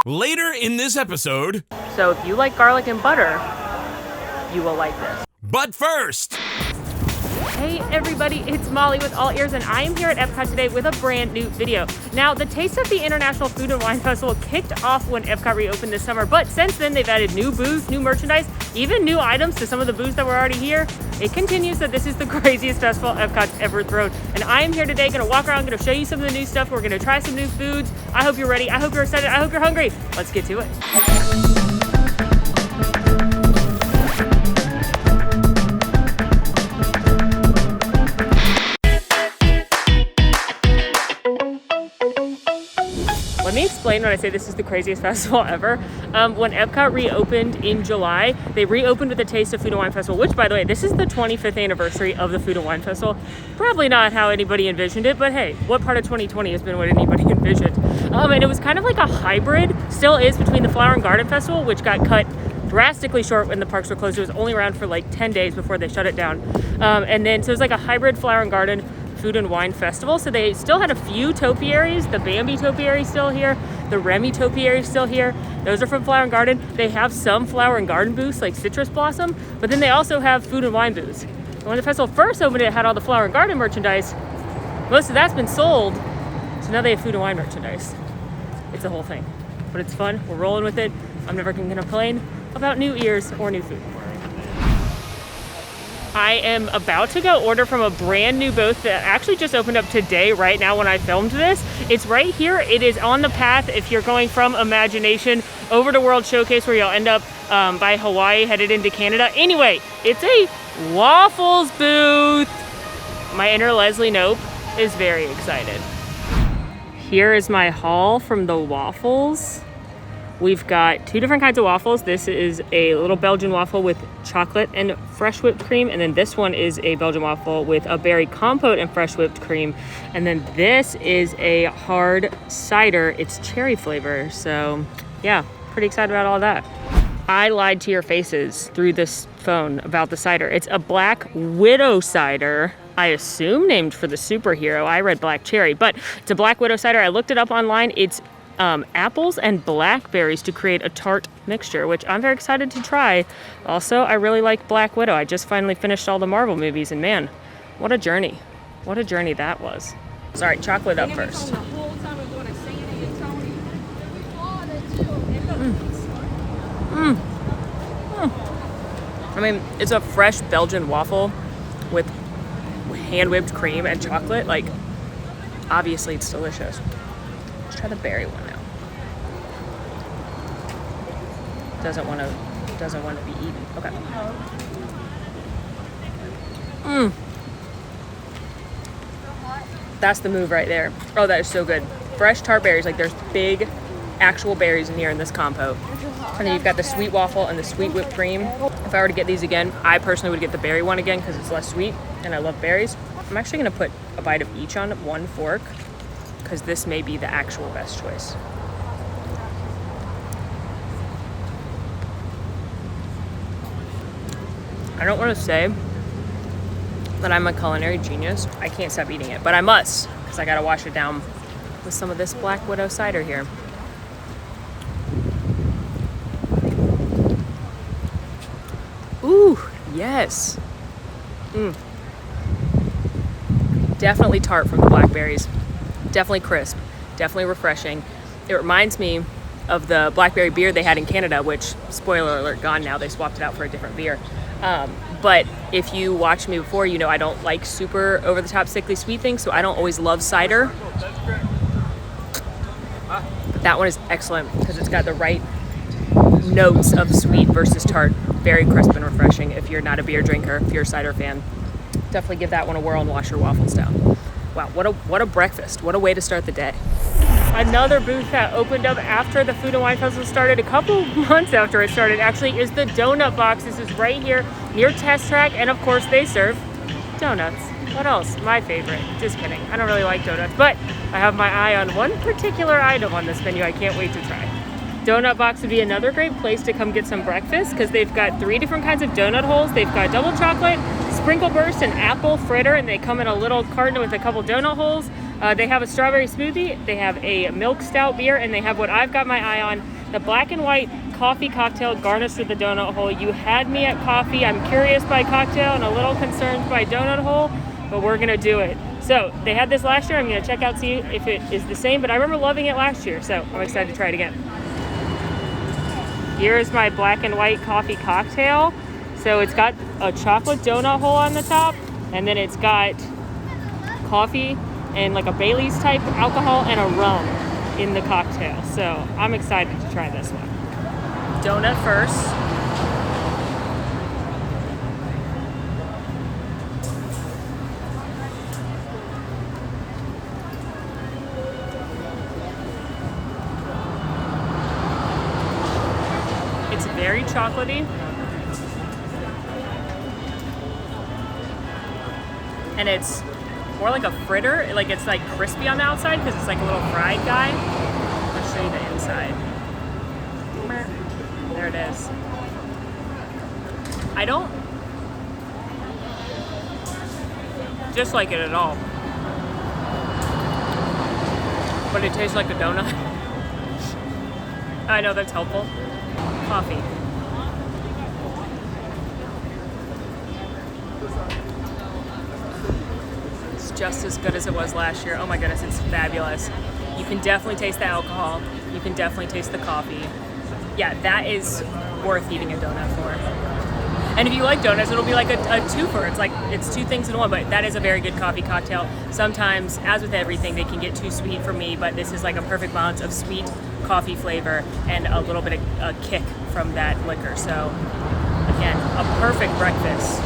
Later in this episode. So if you like garlic and butter, you will like this. But first. Hey everybody, it's Molly with AllEars, and I am here at EPCOT today with a brand new video. Now, the Taste of the International Food and Wine Festival kicked off when EPCOT reopened this summer, but since then they've added new booths, new merchandise, even new items to some of the booths that were already here. It continues that this is the craziest festival EPCOT's ever thrown, and I am here today going to walk around, going to show you some of the new stuff. We're going to try some new foods. I hope you're ready. I hope you're excited. I hope you're hungry. Let's get to it. Let me explain when I say this is the craziest festival ever. When EPCOT reopened in July, they reopened with the Taste of Food and Wine Festival, which, by the way, this is the 25th anniversary of the Food and Wine Festival. Probably not how anybody envisioned it, but hey, what part of 2020 has been what anybody envisioned? And it was kind of like a hybrid, still is, between the Flower and Garden Festival, which got cut drastically short when the parks were closed. It was only around for like 10 days before they shut it down. And then, so it was like a hybrid Flower and Garden Food and Wine Festival. So they still had a few topiaries. The Bambi topiary is still here. The Remy topiary is still here. Those are from Flower and Garden. They have some Flower and Garden booths like Citrus Blossom, but then they also have food and wine booths. And when the festival first opened, it had all the Flower and Garden merchandise. Most of that's been sold, so now they have food and wine merchandise. It's a whole thing, but it's fun. We're rolling with it. I'm never going to complain about new ears or new food. I am about to go order from a brand new booth that actually just opened up today, right now when I filmed this. It's right here. It is on the path if you're going from Imagination over to World Showcase, where you'll end up by Hawaii, headed into Canada. Anyway, it's a Waffles booth. My inner Leslie Knope is very excited. Here is my haul from the Waffles. We've got two different kinds of waffles. This is a little Belgian waffle with chocolate and fresh whipped cream. And then this one is a Belgian waffle with a berry compote and fresh whipped cream. And then this is a hard cider. It's cherry flavor. So yeah, pretty excited about all that. I lied to your faces through this phone about the cider. It's a Black Widow cider. I assume named for the superhero. I read Black Cherry, but it's a Black Widow cider. I looked it up online. It's apples and blackberries to create a tart mixture, which I'm very excited to try. Also, I really like Black Widow. I just finally finished all the Marvel movies, and man, what a journey. What a journey that was. Sorry, chocolate up first. I mean, it's a fresh Belgian waffle with hand whipped cream and chocolate. Like, obviously it's delicious. Let's try the berry one now. Doesn't want to be eaten. Okay. That's the move right there. Oh, that is so good. Fresh tart berries. Like, there's big actual berries in here in this compote. And then you've got the sweet waffle and the sweet whipped cream. If I were to get these again, I personally would get the berry one again because it's less sweet and I love berries. I'm actually going to put a bite of each on one fork, because this may be the actual best choice. I don't want to say that I'm a culinary genius. I can't stop eating it, but I must, because I gotta wash it down with some of this Black Widow cider here. Ooh, yes. Definitely tart from the blackberries. Definitely crisp, definitely refreshing. It reminds me of the blackberry beer they had in Canada, which, spoiler alert, gone now. They swapped it out for a different beer. But if you watched me before, you know I don't like super over-the-top sickly sweet things, so I don't always love cider. But that one is excellent because it's got the right notes of sweet versus tart. Very crisp and refreshing if you're not a beer drinker, if you're a cider fan. Definitely give that one a whirl and wash your waffles down. Wow, what a breakfast. What a way to start the day. Another booth that opened up after the Food and Wine Festival started, a couple months after it started actually, is the Donut Box. This is right here near Test Track, and of course they serve donuts. What else? My favorite. Just kidding. I don't really like donuts, but I have my eye on one particular item on this menu I can't wait to try. Donut Box would be another great place to come get some breakfast because they've got 3 different kinds of donut holes. They've got double chocolate, sprinkle burst, and apple fritter, and they come in a little carton with a couple donut holes. They have a strawberry smoothie, they have a milk stout beer, and they have what I've got my eye on, The black and white coffee cocktail garnished with the donut hole. You had me at coffee. I'm curious by cocktail and a little concerned by donut hole, but we're gonna do it. So they had this last year. I'm gonna check out, see if it is the same, but I remember loving it last year, so I'm excited to try it again. Here's my black and white coffee cocktail. So it's got a chocolate donut hole on the top, and then it's got coffee and like a Bailey's type alcohol and a rum in the cocktail. So I'm excited to try this one. Donut first. It's very chocolatey. And it's more like a fritter, like it's like crispy on the outside because it's like a little fried guy. I'll show you the inside. There it is. I don't dislike it at all, but it tastes like a donut. I know that's helpful. Coffee. Just as good as it was last year. Oh my goodness, it's fabulous. You can definitely taste the alcohol. You can definitely taste the coffee. Yeah, that is worth eating a donut for. And if you like donuts, it'll be like a twofer. It's two things in one, but that is a very good coffee cocktail. Sometimes, as with everything, they can get too sweet for me, but this is like a perfect balance of sweet coffee flavor and a little bit of a kick from that liquor. So again, a perfect breakfast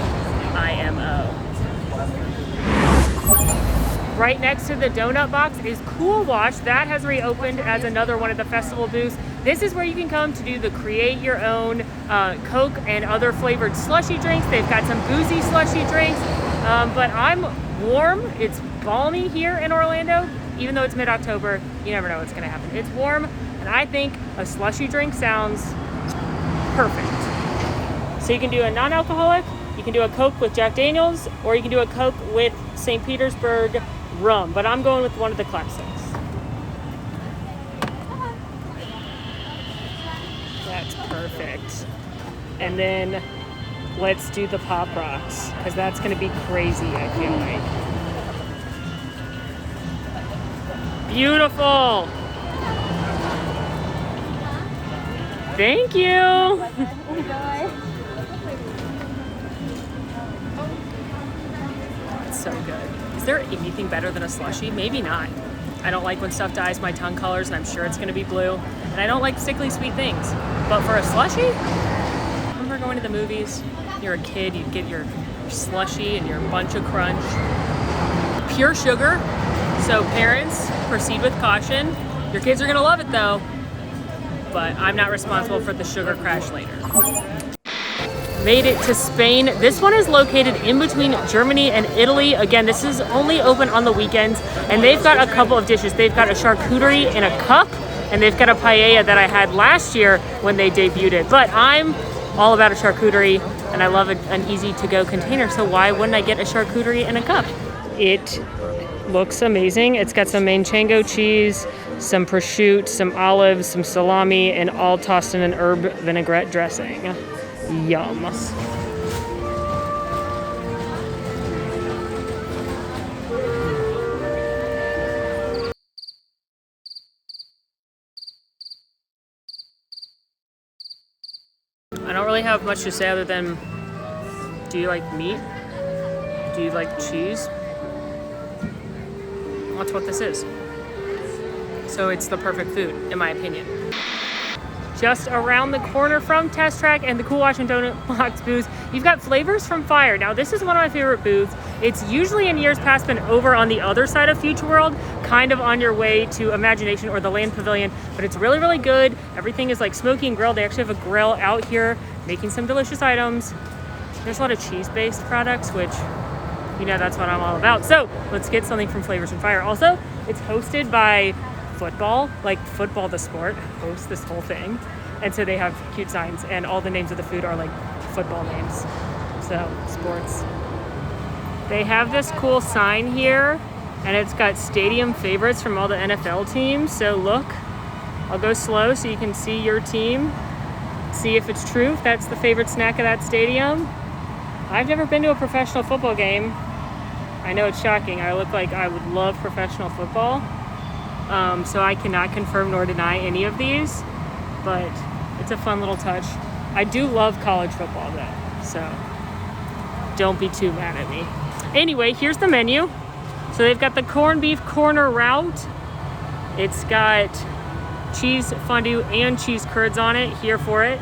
IMO. Right next to the donut box is Cool Wash. That has reopened as another one of the festival booths. This is where you can come to do the create your own Coke and other flavored slushy drinks. They've got some boozy slushy drinks, but I'm warm. It's balmy here in Orlando. Even though it's mid-October, you never know what's gonna happen. It's warm, and I think a slushy drink sounds perfect. So you can do a non-alcoholic, you can do a Coke with Jack Daniels, or you can do a Coke with St. Petersburg rum, but I'm going with one of the classics. That's perfect. And then let's do the Pop Rocks, because that's going to be crazy, I feel like. Beautiful. Thank you. It's so good. Is there anything better than a slushie? Maybe not. I don't like when stuff dyes my tongue colors, and I'm sure it's going to be blue. And I don't like sickly sweet things. But for a slushie, remember going to the movies? You're a kid, you'd get your slushie and your bunch of crunch. Pure sugar. So parents, proceed with caution. Your kids are going to love it though. But I'm not responsible for the sugar crash later. Made it to Spain. This one is located in between Germany and Italy. Again, this is only open on the weekends, and they've got a couple of dishes. They've got a charcuterie in a cup, and they've got a paella that I had last year when they debuted it. But I'm all about a charcuterie, and I love an easy-to-go container, so why wouldn't I get a charcuterie in a cup? It looks amazing. It's got some manchego cheese, some prosciutto, some olives, some salami, and all tossed in an herb vinaigrette dressing. Yum. I don't really have much to say other than, do you like meat? Do you like cheese? That's what this is. So it's the perfect food, in my opinion. Just around the corner from Test Track and the Cool Wash and Donut Box booths, you've got Flavors from Fire. Now, this is one of my favorite booths. It's usually in years past been over on the other side of Future World, kind of on your way to Imagination or the Land Pavilion, but it's really, really good. Everything is like smoky and grilled. They actually have a grill out here making some delicious items. There's a lot of cheese-based products, which, you know, that's what I'm all about. So let's get something from Flavors from Fire. Also, it's hosted by football, like Football the Sport hosts this whole thing, and so they have cute signs, and all the names of the food are like football names, so sports. They have this cool sign here, and it's got stadium favorites from all the NFL teams. So look, I'll go slow so you can see your team. See if it's true, if that's the favorite snack of that stadium. I've never been to a professional football game. I know it's shocking. I look like I would love professional football. So I cannot confirm nor deny any of these, but it's a fun little touch. I do love college football though, so don't be too mad at me. Anyway, here's the menu. So they've got the corned beef corner route. It's got cheese fondue and cheese curds on it, here for it.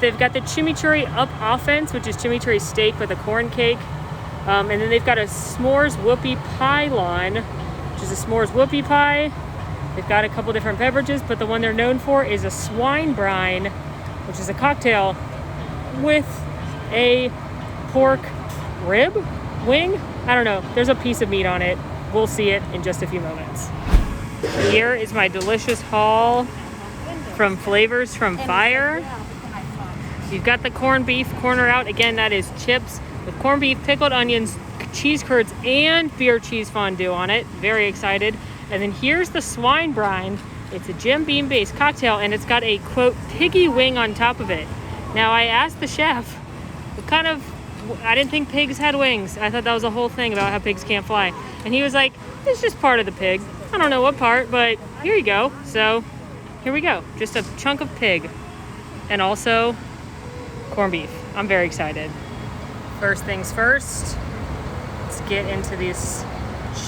They've got the chimichurri up offense, which is chimichurri steak with a corn cake. And then they've got a s'mores whoopie pie lawn, which is a s'mores whoopie pie. They've got a couple different beverages, but the one they're known for is a swine brine, which is a cocktail with a pork rib wing. I don't know. There's a piece of meat on it. We'll see it in just a few moments. Here is my delicious haul from Flavors from Fire. You've got the corned beef corner out. Again, that is chips with corned beef, pickled onions, cheese curds, and beer cheese fondue on it. Very excited. And then here's the swine brine. It's a Jim Beam based cocktail, and it's got a, quote, piggy wing on top of it. Now, I asked the chef, I didn't think pigs had wings. I thought that was a whole thing about how pigs can't fly. And he was like, it's just part of the pig. I don't know what part, but here you go. So here we go. Just a chunk of pig and also corned beef. I'm very excited. First things first, let's get into these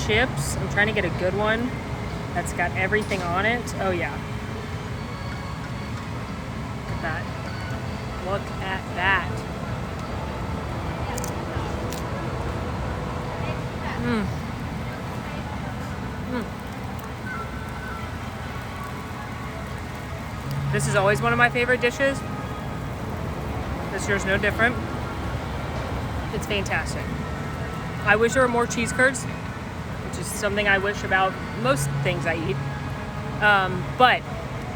chips. I'm trying to get a good one that's got everything on it. Oh yeah. Look at that. Look at that. This is always one of my favorite dishes. This year's no different. It's fantastic. I wish there were more cheese curds, which is something I wish about most things I eat. But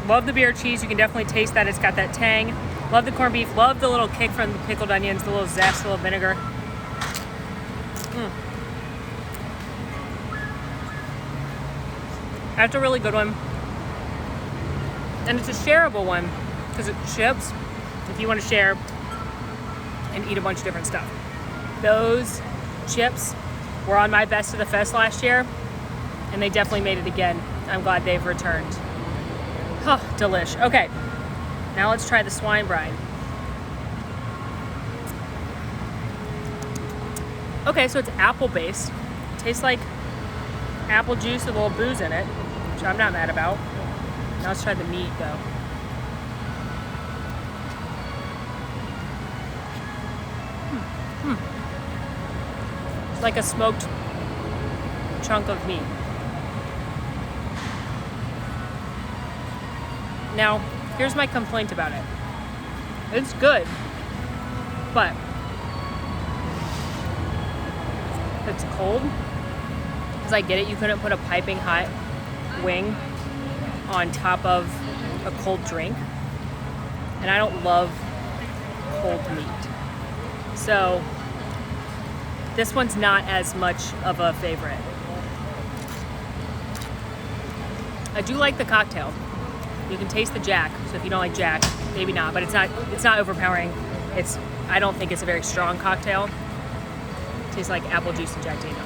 love the beer cheese. You can definitely taste that. It's got that tang. Love the corned beef. Love the little kick from the pickled onions, the little zest, the little vinegar. That's a really good one. And it's a shareable one because it's chips if you want to share and eat a bunch of different stuff. Those chips were on my best of the fest last year, and they definitely made it again. I'm glad they've returned. Oh, delish. Okay, now let's try the swine brine. Okay, so it's apple based. Tastes like apple juice with a little booze in it, which I'm not mad about. Now let's try the meat though. It's like a smoked chunk of meat. Now, here's my complaint about it. It's good, but it's cold. Because I get it, you couldn't put a piping hot wing on top of a cold drink. And I don't love cold meat. So this one's not as much of a favorite. I do like the cocktail. You can taste the Jack, so if you don't like Jack, maybe not, but it's not overpowering. I don't think it's a very strong cocktail. It tastes like apple juice and Jack Daniels.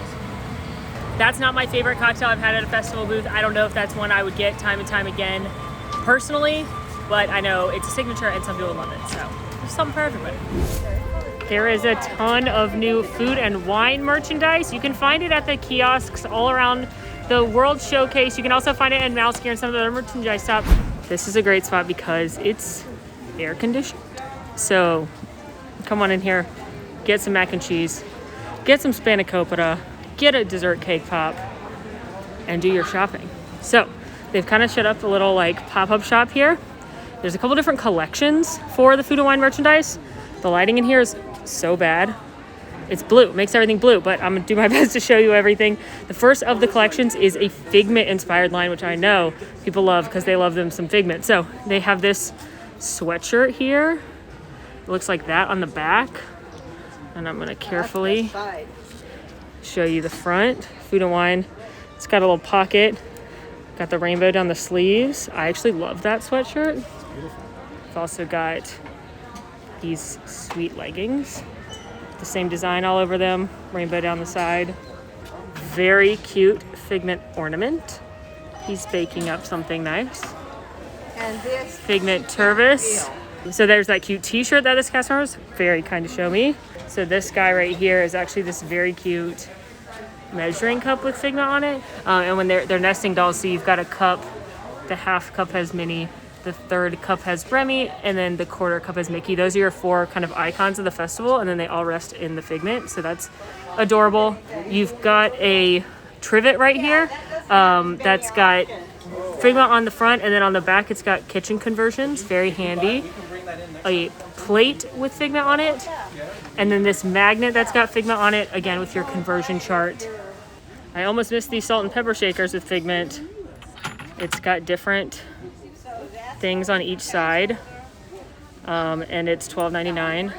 That's not my favorite cocktail I've had at a festival booth. I don't know if that's one I would get time and time again personally, but I know it's a signature and some people love it, so there's something for everybody. There is a ton of new food and wine merchandise. You can find it at the kiosks all around the World Showcase. You can also find it in Mouse Gear and some of the other merchandise shops. This is a great spot because it's air conditioned. So come on in here, get some mac and cheese, get some spanakopita, get a dessert cake pop, and do your shopping. So they've kind of set up a little like pop-up shop here. There's a couple different collections for the food and wine merchandise. The lighting in here is so bad. It's blue, it makes everything blue, but I'm gonna do my best to show you everything. The first of the collections is a Figment inspired line, which I know people love because they love them some Figment. So they have this sweatshirt here. It looks like that on the back. And I'm gonna carefully show you the front. Food and wine. It's got a little pocket Got the rainbow down the sleeves. I actually love that sweatshirt. I've also got these sweet leggings. The same design all over them. Rainbow down the side. Very cute figment ornament. He's baking up something nice. And this Figment Tervis. So there's that cute t-shirt that this customer was very kind to show me. So this guy right here is actually this very cute measuring cup with Figment on it. And when they're nesting dolls, so you've got a cup, the half cup has Minnie, the third cup has Remy, and then the quarter cup has Mickey. Those are your 4 kind of icons of the festival, and then they all rest in the Figment. So that's adorable. You've got a trivet right here that's got Figment on the front, and then on the back it's got kitchen conversions, very handy. A plate with Figment on it, and then this magnet that's got Figment on it, again with your conversion chart. I almost missed these salt and pepper shakers with Figment. It's got different things on each side, and it's $12.99,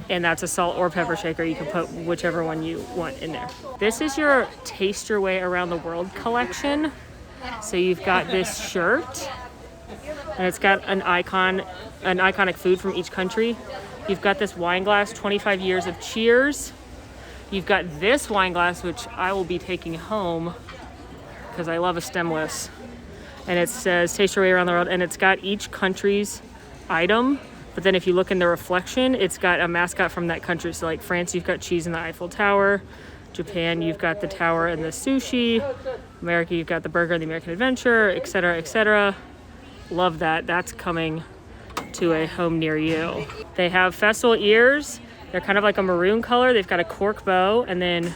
and that's a salt or pepper shaker. You can put whichever one you want in there. This is your Taste Your Way Around the World collection. So you've got this shirt, and it's got an iconic food from each country. You've got this wine glass, 25 years of cheers. You've got this wine glass, which I will be taking home because I love a stemless. And it says Taste Your Way Around the World, and it's got each country's item. But then if you look in the reflection, it's got a mascot from that country. So like France, you've got cheese in the Eiffel Tower. Japan, you've got the tower and the sushi. America, you've got the burger and the American Adventure, etc., etc. Love that. That's coming to a home near you. They have festival ears. They're kind of like a maroon color. They've got a cork bow and then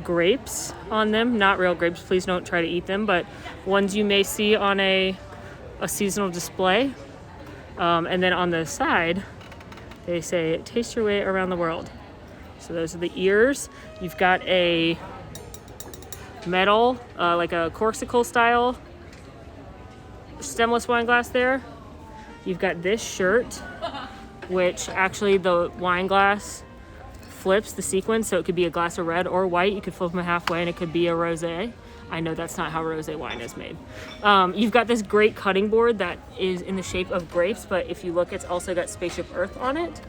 grapes on them. Not real grapes. Please don't try to eat them, but ones you may see on a seasonal display. And then on the side, they say, Taste Your Way Around the World. So those are the ears. You've got a metal, like a corksicle style stemless wine glass there. You've got this shirt, which actually the wine glass flips the sequence, so it could be a glass of red or white. You could flip them halfway and it could be a rosé. I know that's not how rosé wine is made. You've got this great cutting board that is in the shape of grapes, but if you look, it's also got Spaceship Earth on it.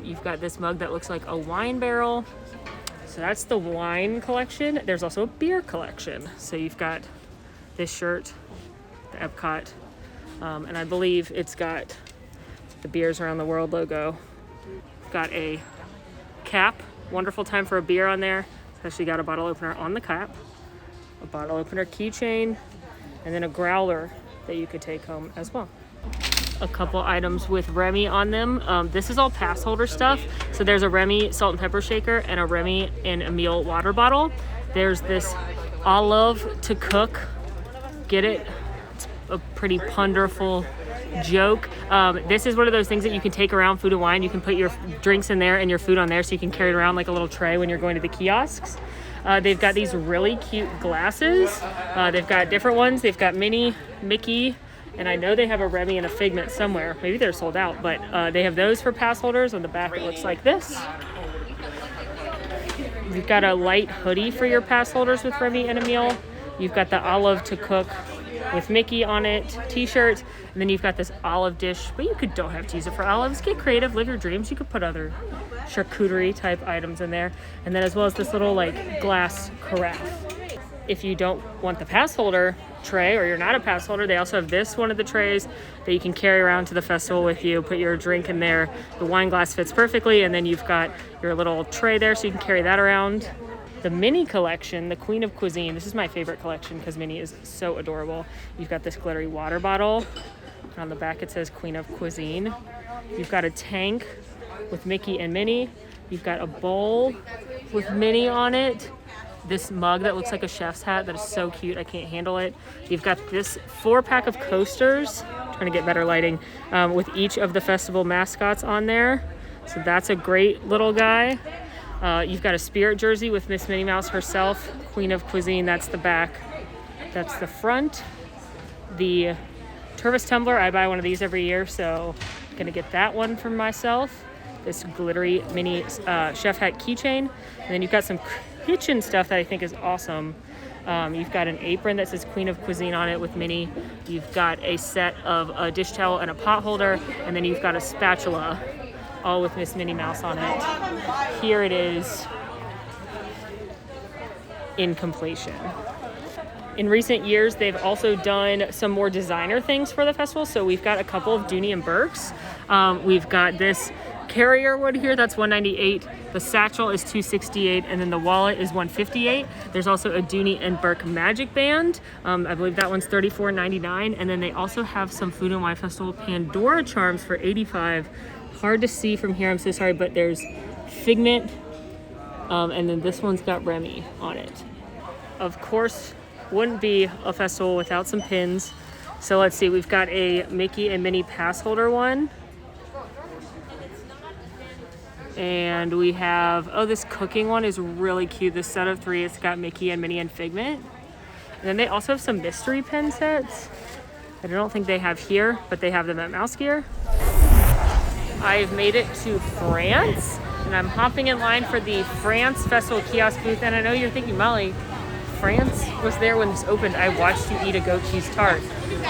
You've got this mug that looks like a wine barrel. So that's the wine collection. There's also a beer collection. So you've got this shirt, the EPCOT, and I believe it's got the Beers Around the World logo. Got a cap, wonderful time for a beer on there. It's actually got a bottle opener on the cap, a bottle opener keychain, and then a growler that you could take home as well. A couple items with Remy on them. This is all pass holder stuff. So there's a Remy salt and pepper shaker and a Remy and Emile water bottle. There's this olive to cook. Get it? It's a pretty ponderful joke. This is one of those things that you can take around food and wine. You can put your drinks in there and your food on there, so you can carry it around like a little tray when you're going to the kiosks. They've got these really cute glasses. They've got different ones. They've got Minnie, Mickey, and I know they have a Remy and a Figment somewhere. Maybe they're sold out, but they have those for pass holders. On the back, it looks like this. You've got a light hoodie for your pass holders with Remy and Emile. You've got the olive to cook with Mickey on it t-shirt, and then you've got this olive dish, but don't have to use it for olives. Get creative, live your dreams. You could put other charcuterie type items in there, and then as well as this little like glass carafe. If you don't want the pass holder tray, or you're not a pass holder, they also have this one of the trays that you can carry around to the festival with you. Put your drink in there. The wine glass fits perfectly, and then you've got your little tray there, so you can carry that around. The Minnie collection, the Queen of Cuisine. This is my favorite collection because Minnie is so adorable. You've got this glittery water bottle. And on the back it says Queen of Cuisine. You've got a tank with Mickey and Minnie. You've got a bowl with Minnie on it. This mug that looks like a chef's hat that is so cute, I can't handle it. You've got this 4-pack of coasters, trying to get better lighting, with each of the festival mascots on there. So that's a great little guy. You've got a spirit jersey with Miss Minnie Mouse herself, Queen of Cuisine, that's the back. That's the front. The Tervis tumbler, I buy one of these every year, so I'm gonna get that one for myself. This glittery mini chef hat keychain. And then you've got some kitchen stuff that I think is awesome. You've got an apron that says Queen of Cuisine on it with Minnie. You've got a set of a dish towel and a pot holder, and then you've got a spatula, all with Miss Minnie Mouse on it. Here it is in completion. In recent years, they've also done some more designer things for the festival. So we've got a couple of Dooney and Burks. We've got this carrier wood here, that's $198. The satchel is $268, and then the wallet is $158. There's also a Dooney and Burke magic band. I believe that one's $34.99. And then they also have some Food and Wine Festival Pandora charms for $85. Hard to see from here, I'm so sorry, but there's Figment, and then this one's got Remy on it. Of course, wouldn't be a festival without some pins. So let's see, we've got a Mickey and Minnie pass holder one. And we have, oh, this cooking one is really cute. This set of 3, it's got Mickey and Minnie and Figment. And then they also have some mystery pen sets that I don't think they have here, but they have them at Mouse Gear. I've made it to France, and I'm hopping in line for the France Festival kiosk booth. And I know you're thinking, Molly, France was there when this opened. I watched you eat a goat cheese tart.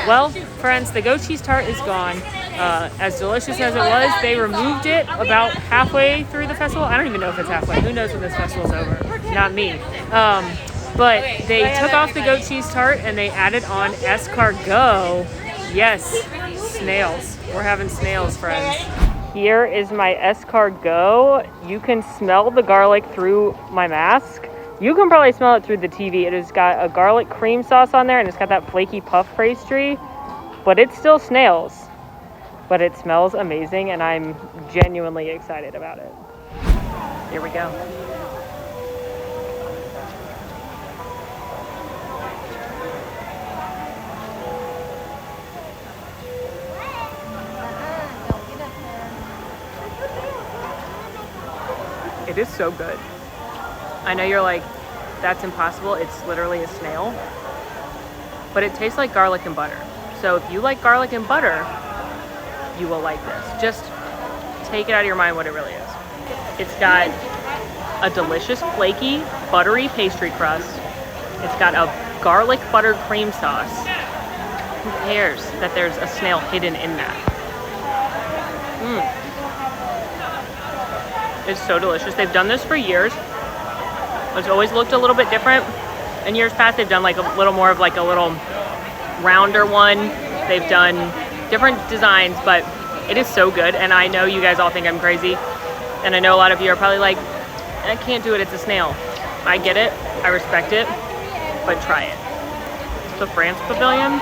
Well, friends, the goat cheese tart is gone. As delicious as it was, they removed it about halfway through the festival. I don't even know if it's halfway. Who knows when this festival's over? Not me. But they took off the goat cheese tart and they added on escargot. Yes, snails. We're having snails, friends. Here is my escargot. You can smell the garlic through my mask. You can probably smell it through the TV. It has got a garlic cream sauce on there, and it's got that flaky puff pastry, but it's still snails. But it smells amazing, and I'm genuinely excited about it. Here we go. It is so good. I know you're like, that's impossible. It's literally a snail. But it tastes like garlic and butter. So if you like garlic and butter, you will like this. Just take it out of your mind what it really is. It's got a delicious, flaky, buttery pastry crust. It's got a garlic butter cream sauce. Who cares that there's a snail hidden in that? It's so delicious. They've done this for years. It's always looked a little bit different. In years past, they've done like a little more of like a little rounder one. They've done different designs, but it is so good. And I know you guys all think I'm crazy. And I know a lot of you are probably like, I can't do it, it's a snail. I get it, I respect it, but try it. The France Pavilion,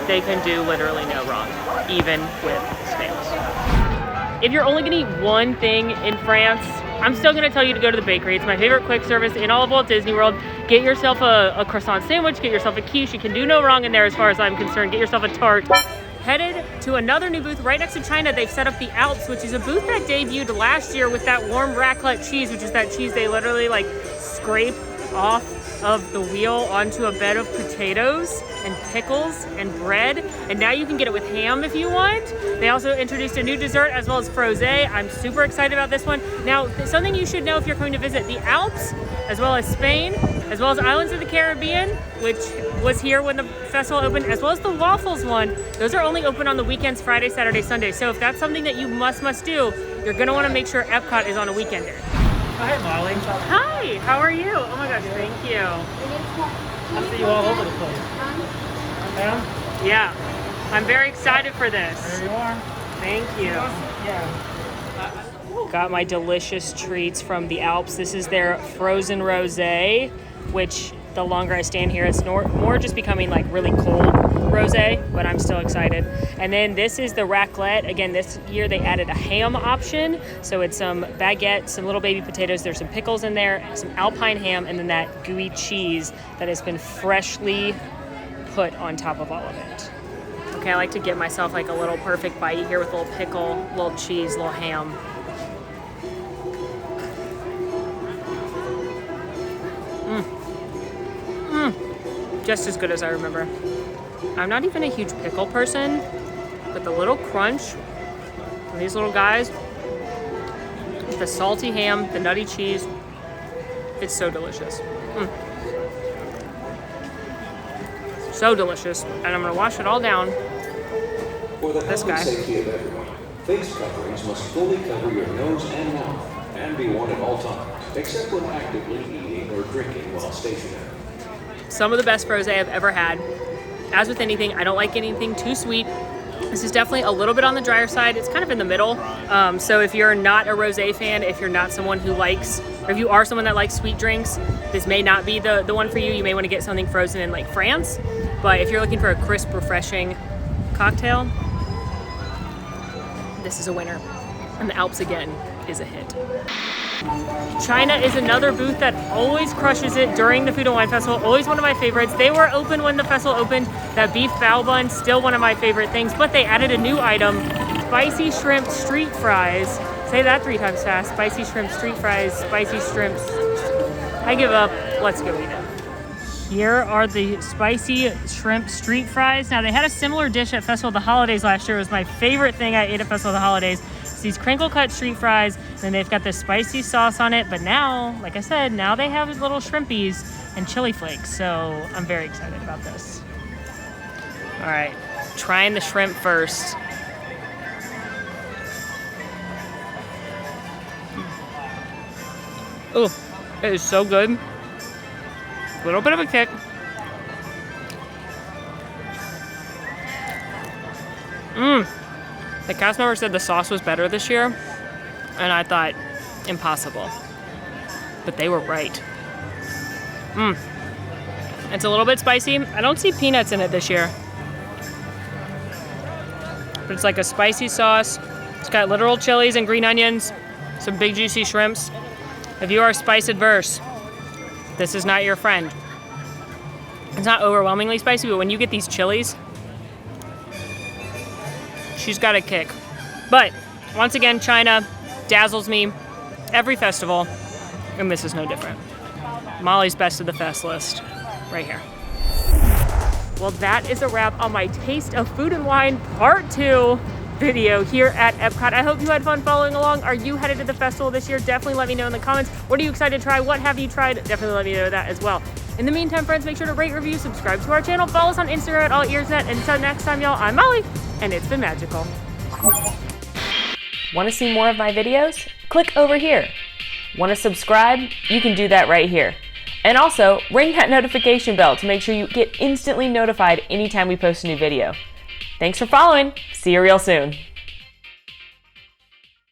they can do literally no wrong, even with snails. If you're only gonna eat one thing in France, I'm still gonna tell you to go to the bakery. It's my favorite quick service in all of Walt Disney World. Get yourself a croissant sandwich, get yourself a quiche. You can do no wrong in there as far as I'm concerned. Get yourself a tart. Headed to another new booth right next to China. They've set up the Alps, which is a booth that debuted last year with that warm raclette cheese, which is that cheese they literally like scrape off of the wheel onto a bed of potatoes and pickles and bread. And now you can get it with ham if you want. They also introduced a new dessert as well as frosé. I'm super excited about this one. Now, something you should know if you're going to visit the Alps, as well as Spain, as well as Islands of the Caribbean, which was here when the festival opened, as well as the Waffles one. Those are only open on the weekends, Friday, Saturday, Sunday. So if that's something that you must do, you're gonna wanna make sure EPCOT is on a weekender. Hi, Molly. Hi, how are you? Oh my gosh, thank you. I see you all over the place. Yeah? Yeah, I'm very excited for this. There you are. Thank you. Yeah. Got my delicious treats from the Alps. This is their frozen rosé, which the longer I stand here, it's more just becoming like really cold rosé, but I'm still excited. And then this is the raclette. Again, this year they added a ham option. So it's some baguette, some little baby potatoes. There's some pickles in there, some alpine ham, and then that gooey cheese that has been freshly put on top of all of it. Okay, I like to get myself like a little perfect bite here with a little pickle, little cheese, little ham. Just as good as I remember. I'm not even a huge pickle person, but the little crunch from these little guys, the salty ham, the nutty cheese, it's so delicious. So delicious. And I'm gonna wash it all down. For the This health and guy. safety of everyone, face coverings must fully cover your nose and mouth and be worn at all times, except when actively eating or drinking while stationary. Some of the best rosé I've ever had. As with anything, I don't like anything too sweet. This is definitely a little bit on the drier side. It's kind of in the middle. So if you're not a rosé fan, if you're not someone who likes, or if you are someone that likes sweet drinks, this may not be the one for you. You may want to get something frozen in like France. But if you're looking for a crisp, refreshing cocktail, this is a winner. And the Alps again is a hit. China is another booth that always crushes it during the Food and Wine Festival. Always one of my favorites. They were open when the festival opened. That beef bao bun, still one of my favorite things, but they added a new item, spicy shrimp street fries. Say that 3 times fast. Spicy shrimp street fries, spicy shrimps. I give up. Let's go eat it. Here are the spicy shrimp street fries. Now, they had a similar dish at Festival of the Holidays last year. It was my favorite thing I ate at Festival of the Holidays. It's these crinkle cut street fries, and they've got this spicy sauce on it. But now, like I said, now they have little shrimpies and chili flakes. So I'm very excited about this. All right, trying the shrimp first. Oh, it is so good. A little bit of a kick. The cast member said the sauce was better this year, and I thought, impossible. But they were right. It's a little bit spicy. I don't see peanuts in it this year. But it's like a spicy sauce. It's got literal chilies and green onions, some big juicy shrimps. If you are spice adverse, this is not your friend. It's not overwhelmingly spicy, but when you get these chilies, she's got a kick. But once again, China dazzles me every festival, and this is no different. Molly's best of the fest list, right here. Well, that is a wrap on my Taste of Food and Wine Part 2 video here at EPCOT. I hope you had fun following along. Are you headed to the festival this year? Definitely let me know in the comments. What are you excited to try? What have you tried? Definitely let me know that as well. In the meantime, friends, make sure to rate, review, subscribe to our channel, follow us on Instagram at AllEars.net. And until next time, y'all, I'm Molly, and it's been magical. Want to see more of my videos? Click over here. Want to subscribe? You can do that right here. And also, ring that notification bell to make sure you get instantly notified anytime we post a new video. Thanks for following. See you real soon.